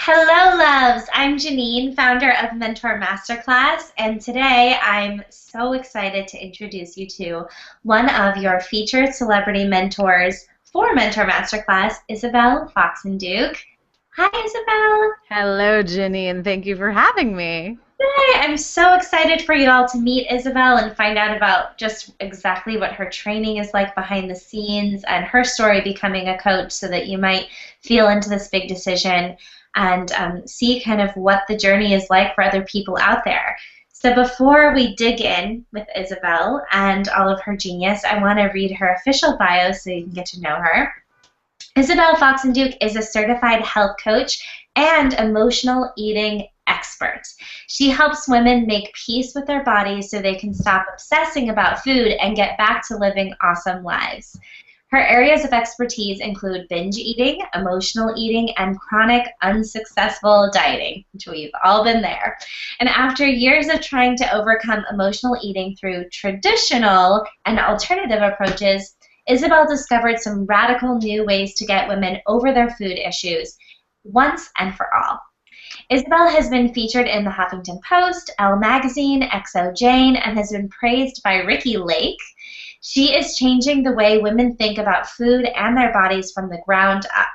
Hello, loves. I'm Janine, founder of Mentor Masterclass, and today I'm so excited to introduce you to one of your featured celebrity mentors for Mentor Masterclass, Isabel Foxen. Hi, Isabel. Hello, Jenny, and thank you for having me. Hi, I'm so excited for you all to meet Isabel and find out about just exactly what her training is like behind the scenes and her story becoming a coach so that you might feel into this big decision and see kind of what the journey is like for other people out there. So before we dig in with Isabel and all of her genius, I want to read her official bio so you can get to know her. Isabel Foxen is a certified health coach and emotional eating expert. She helps women make peace with their bodies so they can stop obsessing about food and get back to living awesome lives. Her areas of expertise include binge eating, emotional eating, and chronic unsuccessful dieting, which we've all been there. And after years of trying to overcome emotional eating through traditional and alternative approaches, Isabel discovered some radical new ways to get women over their food issues once and for all. Isabel has been featured in the Huffington Post, Elle Magazine, XO Jane, and has been praised by Ricky Lake. She is changing the way women think about food and their bodies from the ground up,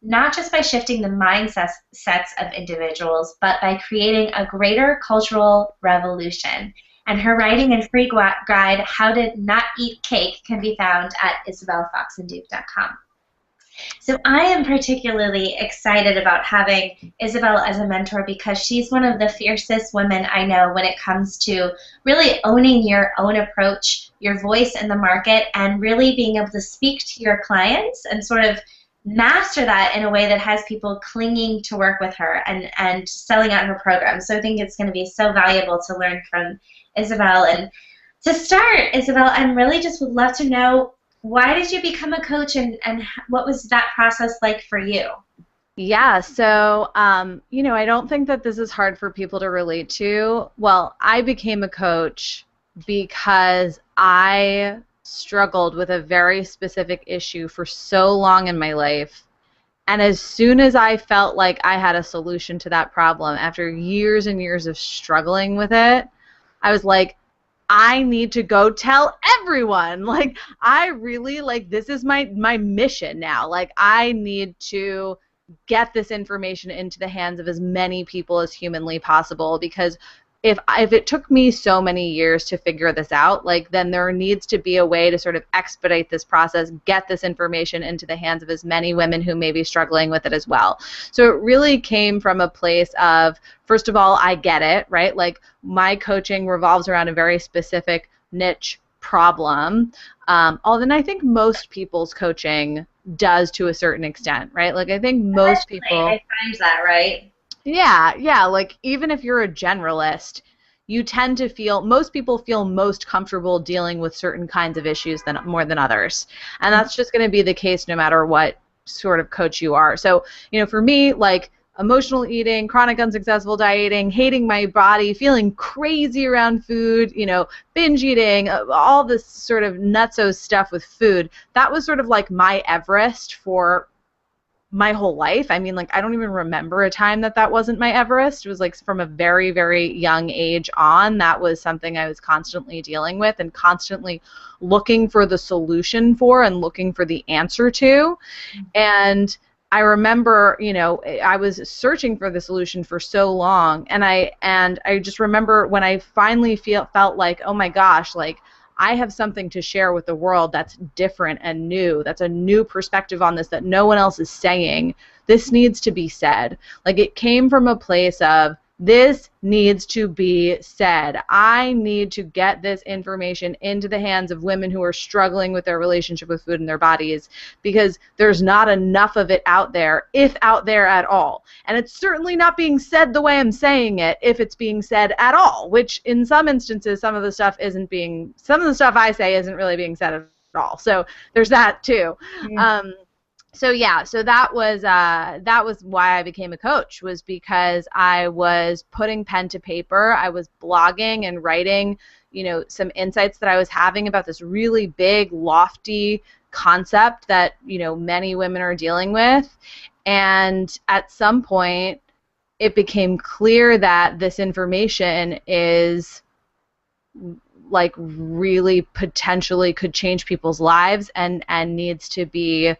not just by shifting the mindsets of individuals, but by creating a greater cultural revolution. And her writing and free guide, How to Not Eat Cake, can be found at isabelfoxenduke.com. So I am particularly excited about having Isabel as a mentor because she's one of the fiercest women I know when it comes to really owning your own approach, your voice in the market, and really being able to speak to your clients and sort of master that in a way that has people clinging to work with her and selling out her program. So I think it's going to be so valuable to learn from Isabel. And to start, Isabel, I really just would love to know, why did you become a coach and what was that process like for you? Yeah, so, I don't think that this is hard for people to relate to. Well, I became a coach because I struggled with a very specific issue for so long in my life. And as soon as I felt like I had a solution to that problem, after years and years of struggling with it, I was like, I need to go tell everyone. Like, I really, this is my mission now. Like, I need to get this information into the hands of as many people as humanly possible, because if it took me so many years to figure this out, then there needs to be a way to sort of expedite this process, get this information into the hands of as many women who may be struggling with it as well. So it really came from a place of, first of all, I get it, right? Like, my coaching revolves around a very specific niche problem. Although I think most people's coaching does to a certain extent, right? Like, I think most people... I find that, right? Yeah, like, even if you're a generalist, you tend to feel, most people feel most comfortable dealing with certain kinds of issues more than others. And that's just going to be the case no matter what sort of coach you are. So, for me, like, emotional eating, chronic unsuccessful dieting, hating my body, feeling crazy around food, binge eating, all this sort of nutso stuff with food, that was sort of like my Everest for my whole life. I mean, I don't even remember a time that wasn't my Everest. It was like from a very, very young age on, that was something I was constantly dealing with and constantly looking for the solution for and looking for the answer to. And I remember, I was searching for the solution for so long, and I just remember when I finally felt like, oh my gosh, like, I have something to share with the world that's different and new. That's a new perspective on this that no one else is saying. This needs to be said. Like, it came from a place of, this needs to be said. I need to get this information into the hands of women who are struggling with their relationship with food and their bodies, because there's not enough of it out there, if out there at all. And it's certainly not being said the way I'm saying it, if it's being said at all, which in some instances, some of the stuff I say isn't really being said at all. So there's that too. Yeah. So that was why I became a coach, was because I was putting pen to paper. I was blogging and writing, some insights that I was having about this really big, lofty concept that, many women are dealing with. And at some point, it became clear that this information is like really potentially could change people's lives and needs to be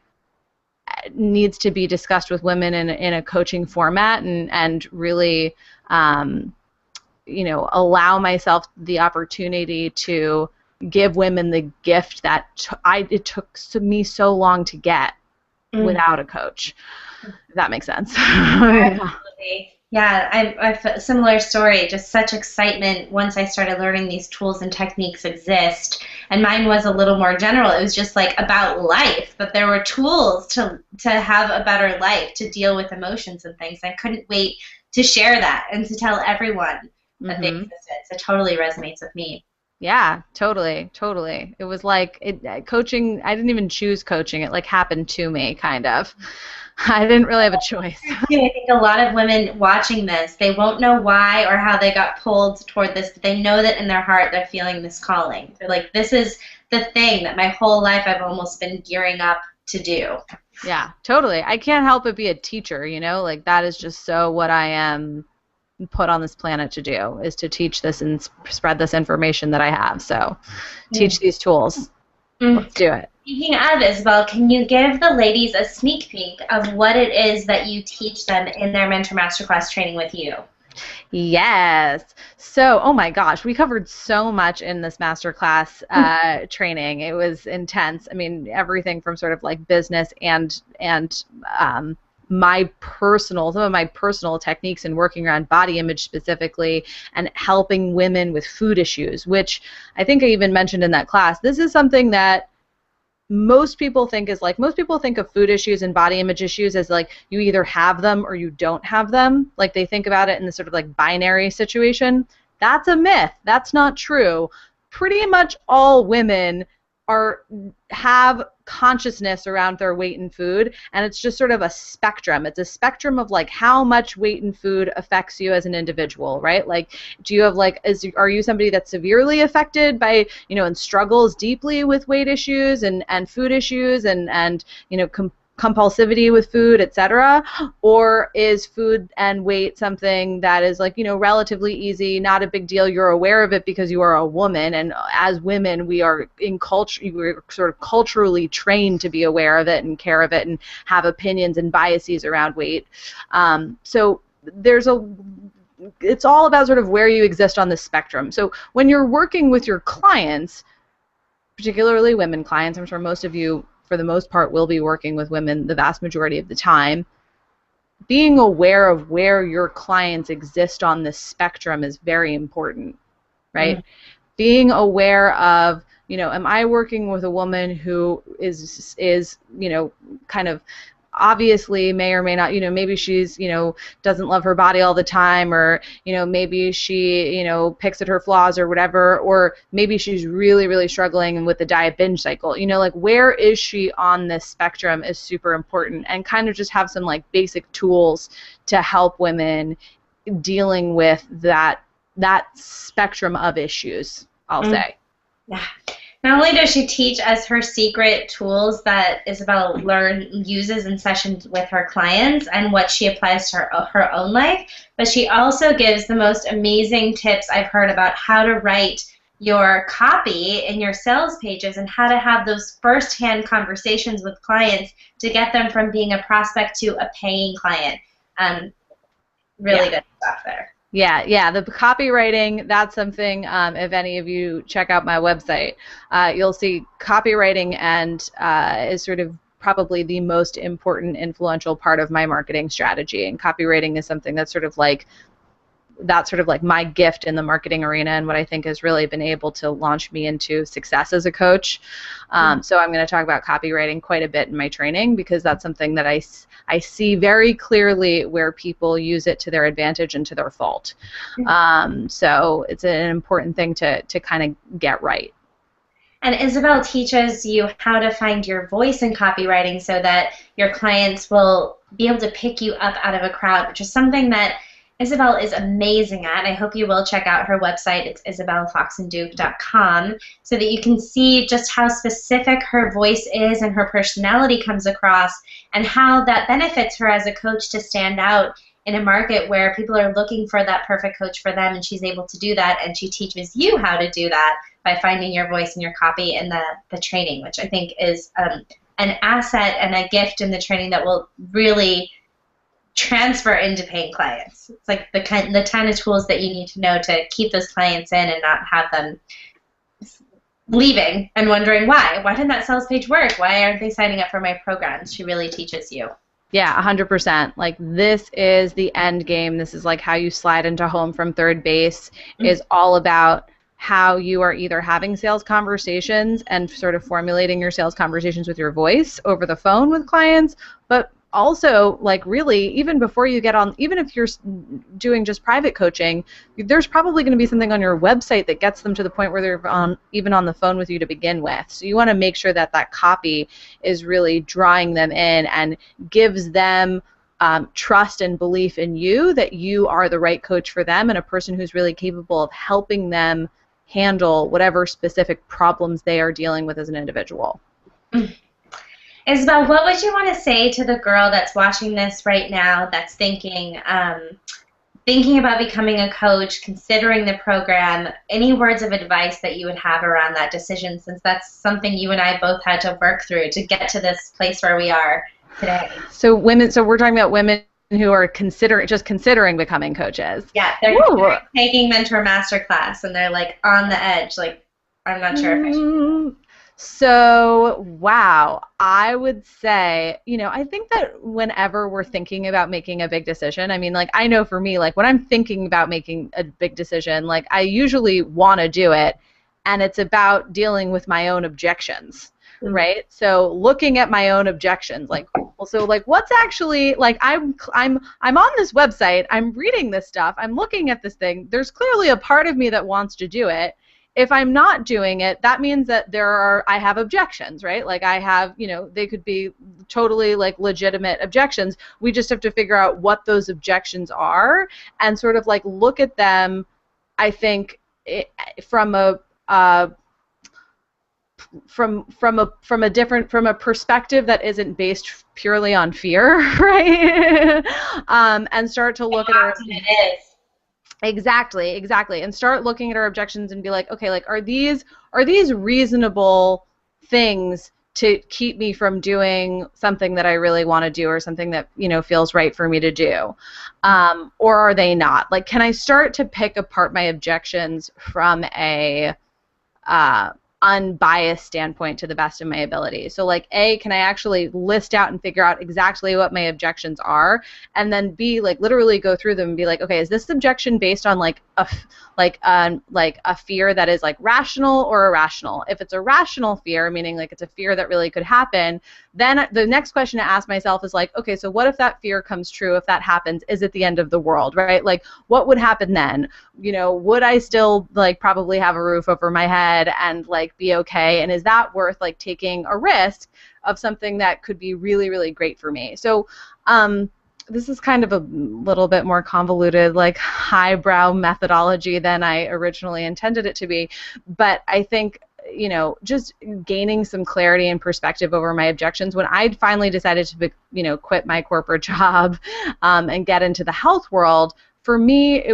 discussed with women in a coaching format and really allow myself the opportunity to give women the gift that it took me so long to get without a coach. If that makes sense. Absolutely. Yeah, I've a similar story, just such excitement once I started learning these tools and techniques exist. And mine was a little more general. It was just like about life, but there were tools to have a better life, to deal with emotions and things. I couldn't wait to share that and to tell everyone that they existed. So it totally resonates with me. Yeah, totally. It was like coaching. I didn't even choose coaching. It like happened to me, kind of. I didn't really have a choice. I think a lot of women watching this, they won't know why or how they got pulled toward this, but they know that in their heart they're feeling this calling. They're like, this is the thing that my whole life I've almost been gearing up to do. Yeah, totally. I can't help but be a teacher, like that is just so what I am put on this planet to do, is to teach this and spread this information that I have. So teach these tools. Let's do it. Speaking of, Isabel, can you give the ladies a sneak peek of what it is that you teach them in their Mentor Masterclass training with you? Yes. So, oh my gosh, we covered so much in this masterclass training. It was intense. I mean, everything from sort of like business and some of my personal techniques in working around body image specifically and helping women with food issues, which I think I even mentioned in that class. This is something that most people think of food issues and body image issues as like you either have them or you don't have them. Like they think about it in this sort of like binary situation. That's a myth. That's not true. Pretty much all women have consciousness around their weight and food, and it's just sort of a spectrum. It's a spectrum of like how much weight and food affects you as an individual, right? Like, do you have like, are you somebody that's severely affected by, and struggles deeply with weight issues and food issues and compulsivity with food, etc.? Or is food and weight something that is like, relatively easy, not a big deal, you're aware of it because you are a woman, and as women we're sort of culturally trained to be aware of it and care of it and have opinions and biases around weight. So it's all about sort of where you exist on the spectrum. So when you're working with your clients, particularly women clients, I'm sure most of you for the most part will be working with women the vast majority of the time, being aware of where your clients exist on this spectrum is very important, right? Being aware of, am I working with a woman who is kind of obviously may or may not, maybe she's, doesn't love her body all the time, or, maybe she, picks at her flaws or whatever, or maybe she's really, really struggling with the diet binge cycle. Like where is she on this spectrum is super important, and kind of just have some like basic tools to help women dealing with that spectrum of issues, I'll say. Yeah. Not only does she teach us her secret tools that Isabel uses in sessions with her clients and what she applies to her own life, but she also gives the most amazing tips I've heard about how to write your copy in your sales pages and how to have those first-hand conversations with clients to get them from being a prospect to a paying client. Really good stuff there. Yeah, the copywriting, that's something, if any of you check out my website, you'll see copywriting and is sort of probably the most important influential part of my marketing strategy. And copywriting is something that's sort of like my gift in the marketing arena, and what I think has really been able to launch me into success as a coach. So I'm going to talk about copywriting quite a bit in my training, because that's something that I see very clearly where people use it to their advantage and to their fault. So it's an important thing to kind of get right. And Isabel teaches you how to find your voice in copywriting so that your clients will be able to pick you up out of a crowd, which is something that Isabel is amazing at. I hope you will check out her website. It's isabelfoxenduke.com, so that you can see just how specific her voice is and her personality comes across, and how that benefits her as a coach to stand out in a market where people are looking for that perfect coach for them, and she's able to do that, and she teaches you how to do that by finding your voice and your copy in the training, which I think is an asset and a gift in the training that will really transfer into paying clients. It's like the kind of tools that you need to know to keep those clients in and not have them leaving and wondering why didn't that sales page work? Why aren't they signing up for my programs? She really teaches you. Yeah, 100%. Like, this is the end game. This is like how you slide into home from third base, is all about how you are either having sales conversations and sort of formulating your sales conversations with your voice over the phone with clients, but also, like, really, even before you get on, even if you're doing just private coaching, there's probably going to be something on your website that gets them to the point where they're even on the phone with you to begin with. So you want to make sure that that copy is really drawing them in and gives them trust and belief in you, that you are the right coach for them and a person who's really capable of helping them handle whatever specific problems they are dealing with as an individual. Isabel, what would you want to say to the girl that's watching this right now that's thinking about becoming a coach, considering the program? Any words of advice that you would have around that decision, since that's something you and I both had to work through to get to this place where we are today? So we're talking about women who are considering becoming coaches. Yeah, they're taking Mentor Masterclass and they're like on the edge, like, I'm not sure if I should. So, wow, I would say, I think that whenever we're thinking about making a big decision, I mean, like, I know for me, like, when I'm thinking about making a big decision, like, I usually want to do it, and it's about dealing with my own objections, right? So looking at my own objections, like, also, like, what's actually, like, I'm on this website, I'm reading this stuff, I'm looking at this thing, there's clearly a part of me that wants to do it. If I'm not doing it, that means that I have objections, right? Like, I have, they could be totally, like, legitimate objections. We just have to figure out what those objections are and sort of, like, look at them, I think, from a perspective that isn't based purely on fear, right? And start to look at our. It is. Exactly, and start looking at our objections and be like, okay, like, are these reasonable things to keep me from doing something that I really want to do, or something that, feels right for me to do, or are they not? Like, can I start to pick apart my objections from a unbiased standpoint to the best of my ability? So, like, A, can I actually list out and figure out exactly what my objections are, and then B, like, literally go through them and be like, okay, is this objection based on like a fear that is, like, rational or irrational? If it's a rational fear, meaning, like, it's a fear that really could happen, then the next question to ask myself is, like, okay, so what if that fear comes true? If that happens, is it the end of the world, right? Like, what would happen then? Would I still, like, probably have a roof over my head and, like, be okay? And is that worth, like, taking a risk of something that could be really, really great for me? So this is kind of a little bit more convoluted, like, highbrow methodology than I originally intended it to be, but I think, just gaining some clarity and perspective over my objections. When I finally decided to, quit my corporate job and get into the health world, for me,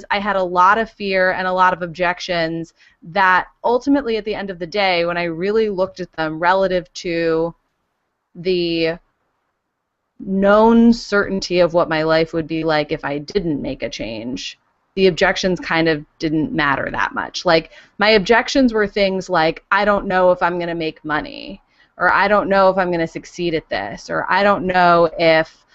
I had a lot of fear and a lot of objections that ultimately, at the end of the day, when I really looked at them relative to the known certainty of what my life would be like if I didn't make a change, the objections kind of didn't matter that much. Like, my objections were things like, I don't know if I'm going to make money, or I don't know if I'm going to succeed at this, or I don't know if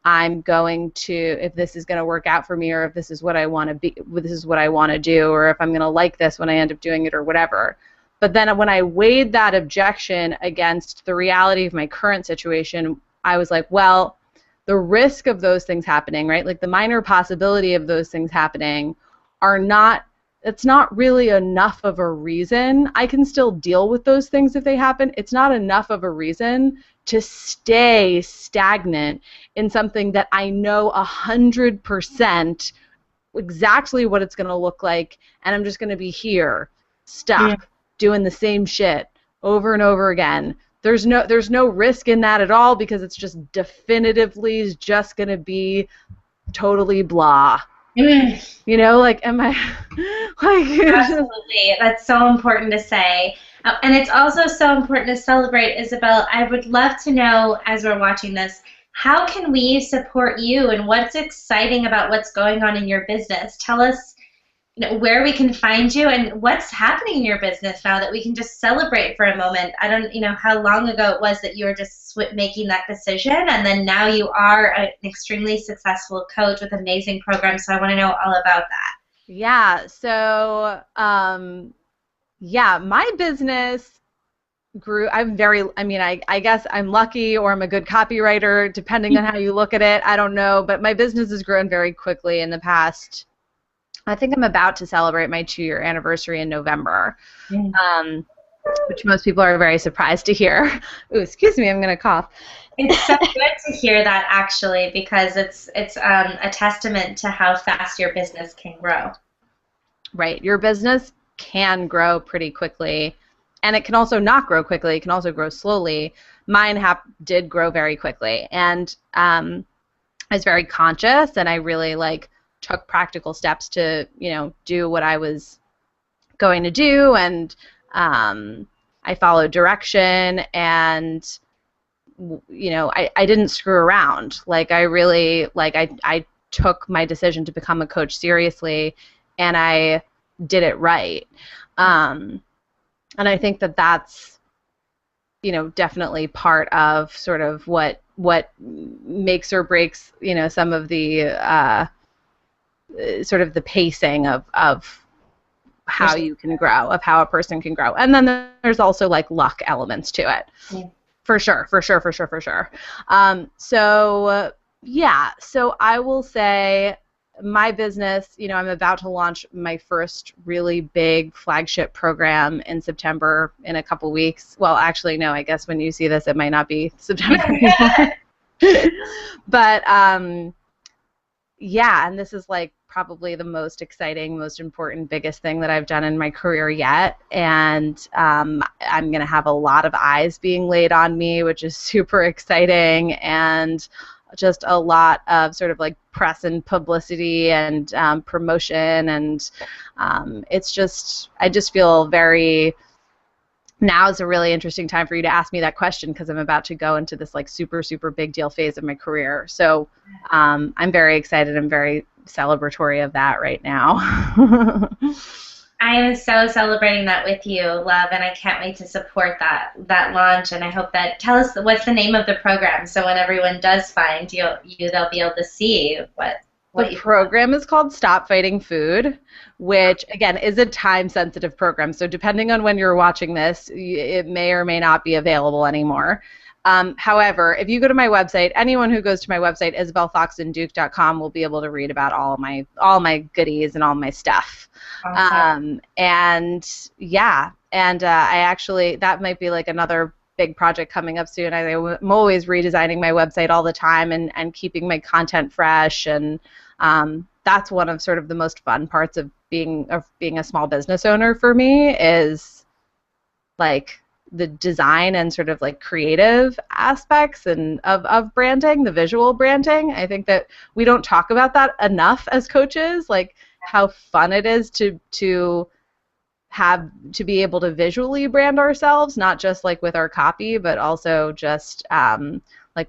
if this is going to work out for me, or if this is what I want to be, this is what I want to do, or if I'm going to like this when I end up doing it, or whatever. But then when I weighed that objection against the reality of my current situation, I was like, well, the risk of those things happening, right? Like, the minor possibility of those things happening it's not really enough of a reason. I can still deal with those things if they happen. It's not enough of a reason to stay stagnant in something that I know 100% exactly what it's going to look like, and I'm just going to be here, stuck, doing the same shit over and over again. there's no risk in that at all because it's just definitively just going to be totally blah. You know, like, am I, like, Absolutely. That's so important to say. And it's also so important to celebrate, Isabel. I would love to know, as we're watching this, how can we support you and what's exciting about what's going on in your business? Tell us, where we can find you and what's happening in your business now that we can just celebrate for a moment. I don't, how long ago it was that you were just making that decision, and then now you are an extremely successful coach with amazing programs. So I want to know all about that. Yeah. So, yeah, my business grew. I guess I'm lucky or I'm a good copywriter, depending on how you look at it. I don't know, but my business has grown very quickly in the past. I think I'm about to celebrate my 2-year anniversary in November, which most people are very surprised to hear. Ooh, excuse me, I'm going to cough. It's so good to hear that, actually, because it's a testament to how fast your business can grow. Right. Your business can grow pretty quickly, and it can also not grow quickly. It can also grow slowly. Mine did grow very quickly, and I was very conscious, and I really took practical steps to, do what I was going to do, and I followed direction, and I didn't screw around. I really I took my decision to become a coach seriously, and I did it right. And I think that that's definitely part of sort of what makes or breaks some of the sort of the pacing of how you can grow, of how a person can grow. And then there's also luck elements to it. Yeah. For sure. So yeah, so I will say my business, I'm about to launch my first really big flagship program in September, in a couple weeks. Well, actually, no, I guess when you see this, it might not be September anymore. But yeah, and this is probably the most exciting, most important, biggest thing that I've done in my career yet. And I'm going to have a lot of eyes being laid on me, which is super exciting, and just a lot of sort of press and publicity and promotion. And it's just, I just feel now is a really interesting time for you to ask me that question, because I'm about to go into this super, super big deal phase of my career. So I'm very excited. I'm very celebratory of that right now. I am so celebrating that with you, love, and I can't wait to support that launch. And I hope that, tell us what's the name of the program, so when everyone does find you, they'll be able to see what the program is called Stop Fighting Food, which again is a time-sensitive program. So depending on when you're watching this, it may or may not be available anymore. However, if you go to my website, anyone who goes to my website, isabelfoxenduke.com, will be able to read about all my goodies and all my stuff. Awesome. And yeah, and I actually, that might be another big project coming up soon. I'm always redesigning my website all the time and keeping my content fresh, and that's one of sort of the most fun parts of being a small business owner for me, is the design and sort of creative aspects and of branding, the visual branding. I think that we don't talk about that enough as coaches, how fun it is to be able to visually brand ourselves, not just with our copy, but also just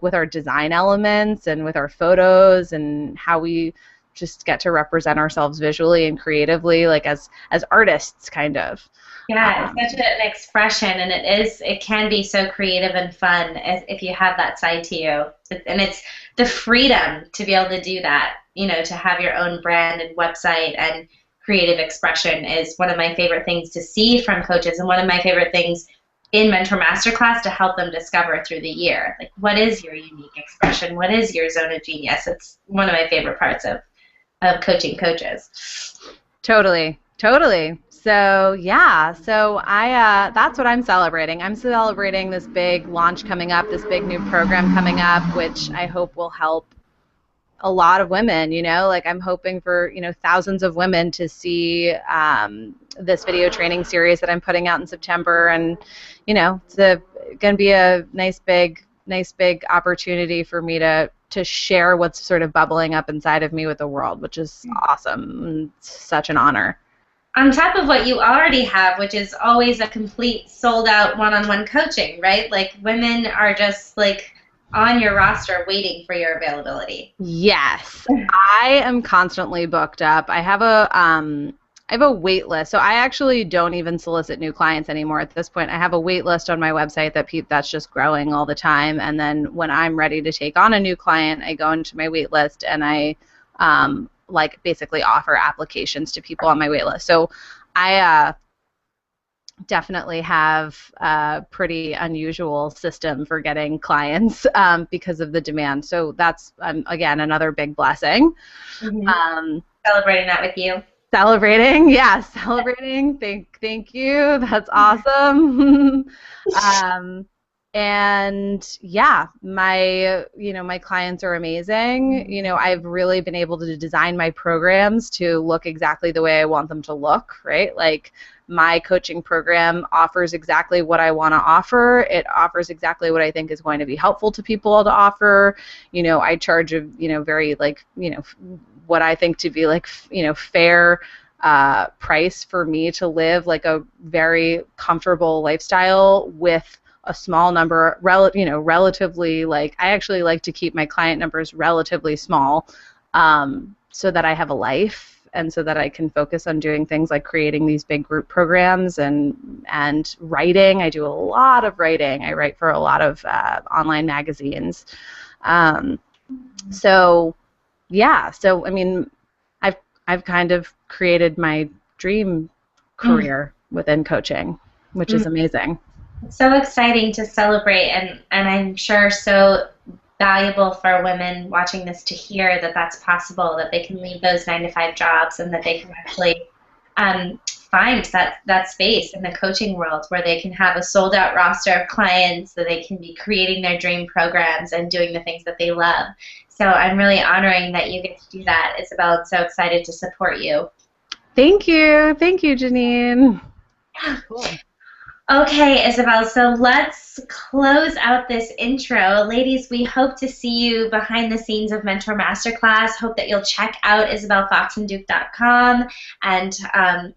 with our design elements and with our photos, and how we just get to represent ourselves visually and creatively, as artists, kind of. Yeah, it's such an expression, and it can be so creative and fun if you have that side to you. And it's the freedom to be able to do that, to have your own brand and website and creative expression is one of my favorite things to see from coaches, and one of my favorite things in Mentor Masterclass to help them discover through the year. What is your unique expression? What is your zone of genius? It's one of my favorite parts of coaching coaches. Totally. So yeah, so that's what I'm celebrating. I'm celebrating this big launch coming up, this big new program coming up, which I hope will help a lot of women, like I'm hoping for, thousands of women to see this video training series that I'm putting out in September. And, it's going to be a nice big opportunity for me to share what's sort of bubbling up inside of me with the world, which is awesome. It's such an honor. On top of what you already have, which is always a complete sold out one-on-one coaching, right? Like women are just like on your roster waiting for your availability. Yes. I am constantly booked up. I have a wait list. So I actually don't even solicit new clients anymore at this point. I have a wait list on my website that's just growing all the time. And then when I'm ready to take on a new client, I go into my wait list and I like basically offer applications to people on my wait list. So I definitely have a pretty unusual system for getting clients because of the demand. So that's, again, another big blessing. Mm-hmm. Celebrating that with you. Celebrating, yeah, celebrating. Thank you. That's awesome. And yeah, my clients are amazing. I've really been able to design my programs to look exactly the way I want them to look, right? Like my coaching program offers exactly what I want to offer. It offers exactly what I think is going to be helpful to people to offer. I charge a, very what I think to be like, fair price for me to live like a very comfortable lifestyle with a small number, relatively, like I actually like to keep my client numbers relatively small so that I have a life and so that I can focus on doing things like creating these big group programs and writing. I do a lot of writing. I write for a lot of online magazines. So I mean, I've kind of created my dream career within coaching, which is amazing. It's so exciting to celebrate, and I'm sure so valuable for women watching this to hear that that's possible, that they can leave those 9-to-5 jobs and that they can actually find that space in the coaching world where they can have a sold out roster of clients, that they can be creating their dream programs and doing the things that they love. So I'm really honoring that you get to do that, Isabel. I'm so excited to support you. Thank you, Janine. Cool. Okay, Isabel, so let's close out this intro. Ladies, we hope to see you behind the scenes of Mentor Masterclass. Hope that you'll check out isabelfoxenduke.com and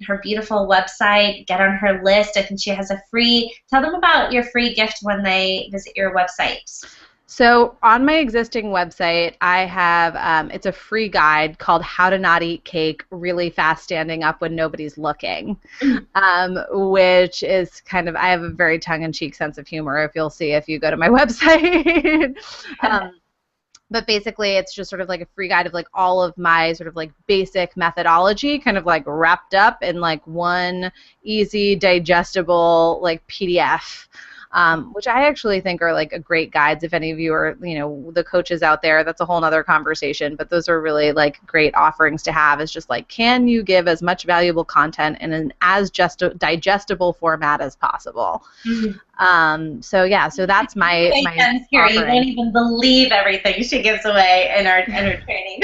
her beautiful website. Get on her list. I think she has tell them about your free gift when they visit your website. So on my existing website, I have, it's a free guide called How to Not Eat Cake Really Fast Standing Up When Nobody's Looking, which is kind of, I have a very tongue-in-cheek sense of humor, if you'll see if you go to my website. But basically, it's just sort of like a free guide of like all of my sort of like basic methodology kind of like wrapped up in like one easy, digestible like PDF. Which I actually think are like a great guides. If any of you are, the coaches out there, that's a whole nother conversation, but those are really like great offerings to have. It's just like, can you give as much valuable content in an as digestible format as possible? Mm-hmm. So that's my offering. You won't even believe everything she gives away in her training.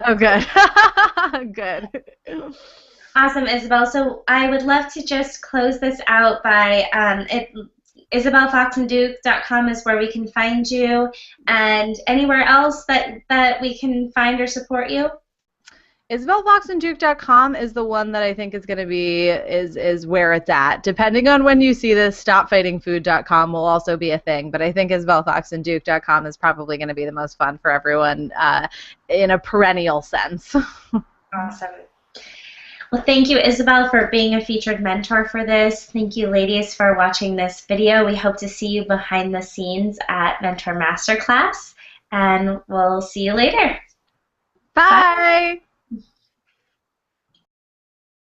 Oh, good. Good. Awesome, Isabel. So I would love to just close this out by IsabelFoxenDuke.com is where we can find you, and anywhere else that we can find or support you? IsabelFoxenDuke.com is the one that I think is going to be is where it's at. Depending on when you see this, StopFightingFood.com will also be a thing, but I think IsabelFoxenDuke.com is probably going to be the most fun for everyone in a perennial sense. Awesome. Well, thank you, Isabel, for being a featured mentor for this. Thank you, ladies, for watching this video. We hope to see you behind the scenes at Mentor Masterclass, and we'll see you later. Bye. Bye.